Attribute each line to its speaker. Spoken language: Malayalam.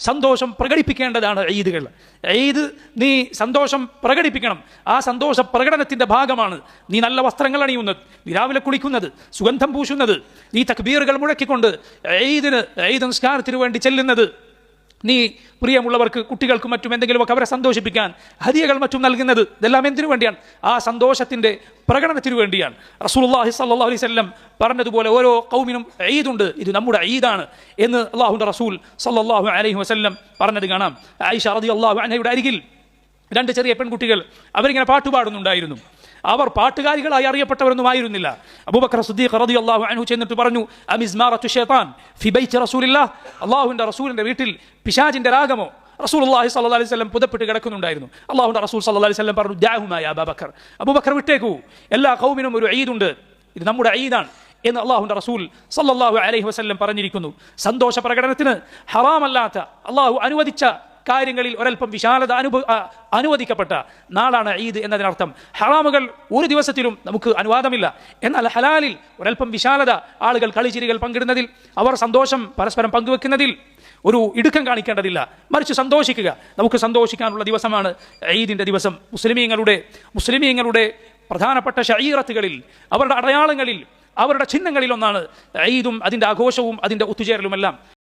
Speaker 1: സന്തോഷം പ്രകടിപ്പിക്കേണ്ടതാണ് ഈദുകൾ. ഈദ് നീ സന്തോഷം പ്രകടിപ്പിക്കണം. ആ സന്തോഷ പ്രകടനത്തിൻ്റെ ഭാഗമാണ് നീ നല്ല വസ്ത്രങ്ങൾ അണിയുന്നത്, നീ രാവിലെ കുളിക്കുന്നത്, സുഗന്ധം പൂശുന്നത്, നീ തക്ബീറുകൾ മുഴക്കിക്കൊണ്ട് ഈദ് നിസ്കാരത്തിന് വേണ്ടി ചെല്ലുന്നത്, നീ പ്രിയമുള്ളവർക്ക് കുട്ടികൾക്കും മറ്റും എന്തെങ്കിലുമൊക്കെ അവരെ സന്തോഷിപ്പിക്കാൻ ഹദിയകൾ മറ്റും നൽകുന്നത്, ഇതെല്ലാം എന്തിനു വേണ്ടിയാണ്? ആ സന്തോഷത്തിൻ്റെ പ്രകടനത്തിനു വേണ്ടിയാണ്. റസൂലുള്ളാഹി സ്വല്ലല്ലാഹു അലൈഹി വസല്ലം പറഞ്ഞതുപോലെ ഓരോ ഖൗമിനും ഈദുണ്ട്, ഇത് നമ്മുടെ ഈദാണ് എന്ന് അല്ലാഹുവിൻ്റെ റസൂൽ സ്വല്ലല്ലാഹു അലൈഹി വസല്ലം പറഞ്ഞത് കാണാം. ആയിഷ റളിയല്ലാഹു അൻഹയുടെ അരികിൽ രണ്ട് ചെറിയ പെൺകുട്ടികൾ അവരിങ്ങനെ പാട്ടുപാടുന്നുണ്ടായിരുന്നു. അവർ പാട്ടുകാരികളായി അറിയപ്പെട്ടവരൊന്നും ആയിരുന്നില്ല. അബൂബക്കർ സിദ്ദീഖ് റളിയല്ലാഹു അൻഹു ചെന്നിട്ട് പറഞ്ഞു, അമിസ്മാറത്തു ശൈത്താൻ ഫി ബൈത്തി റസൂലില്ലാഹ്, അല്ലാഹുവിൻ്റെ റസൂലിൻ്റെ വീട്ടിൽ പിശാചിൻ്റെ രാഗമോ? റസൂലുള്ളാഹി സ്വല്ലല്ലാഹു അലൈഹി വസല്ലം പുതപ്പിട്ട് കിടക്കുന്നുണ്ടായിരുന്നു. അല്ലാഹുവിൻ്റെ റസൂൽ സ്വല്ലല്ലാഹു അലൈഹി വസല്ലം പറഞ്ഞു, ദഅഹുമാ യാ അബൂബക്കർ, അബൂബക്കർ വിട്ടേക്കൂ, എല്ലാ ഖൗമിനും ഒരു ഈദുണ്ട്, ഇത് നമ്മുടെ ഈദാണ് എന്ന് അല്ലാഹുവിൻ്റെ റസൂൽ സ്വല്ലല്ലാഹു അലൈഹി വസല്ലം പറഞ്ഞിരിക്കുന്നു. സന്തോഷ പ്രകടനത്തിന് ഹറാമല്ലാത്ത അല്ലാഹു അനുവദിച്ച കാര്യങ്ങളിൽ ഒരൽപ്പം വിശാലത അനുവദിക്കപ്പെട്ട നാളാണ് ഈദ് എന്നതിനർത്ഥം. ഹറാമുകൾ ഒരു ദിവസത്തിലും നമുക്ക് അനുവാദമില്ല. എന്നാൽ ഹലാലിൽ ഒരൽപ്പം വിശാലത, ആളുകൾ കളിച്ചിരികൾ പങ്കിടുന്നതിൽ, അവർ സന്തോഷം പരസ്പരം പങ്കുവെക്കുന്നതിൽ ഒരു ഇടുക്കം കാണിക്കേണ്ടതില്ല, മറിച്ച് സന്തോഷിക്കുക. നമുക്ക് സന്തോഷിക്കാനുള്ള ദിവസമാണ് ഈദിൻ്റെ ദിവസം. മുസ്ലിമീങ്ങളുടെ പ്രധാനപ്പെട്ട ശഈറത്തുകളിൽ, അവരുടെ അടയാളങ്ങളിൽ, അവരുടെ ചിഹ്നങ്ങളിൽ ഒന്നാണ് ഈദും അതിൻ്റെ ആഘോഷവും അതിൻ്റെ ഒത്തുചേരലുമെല്ലാം.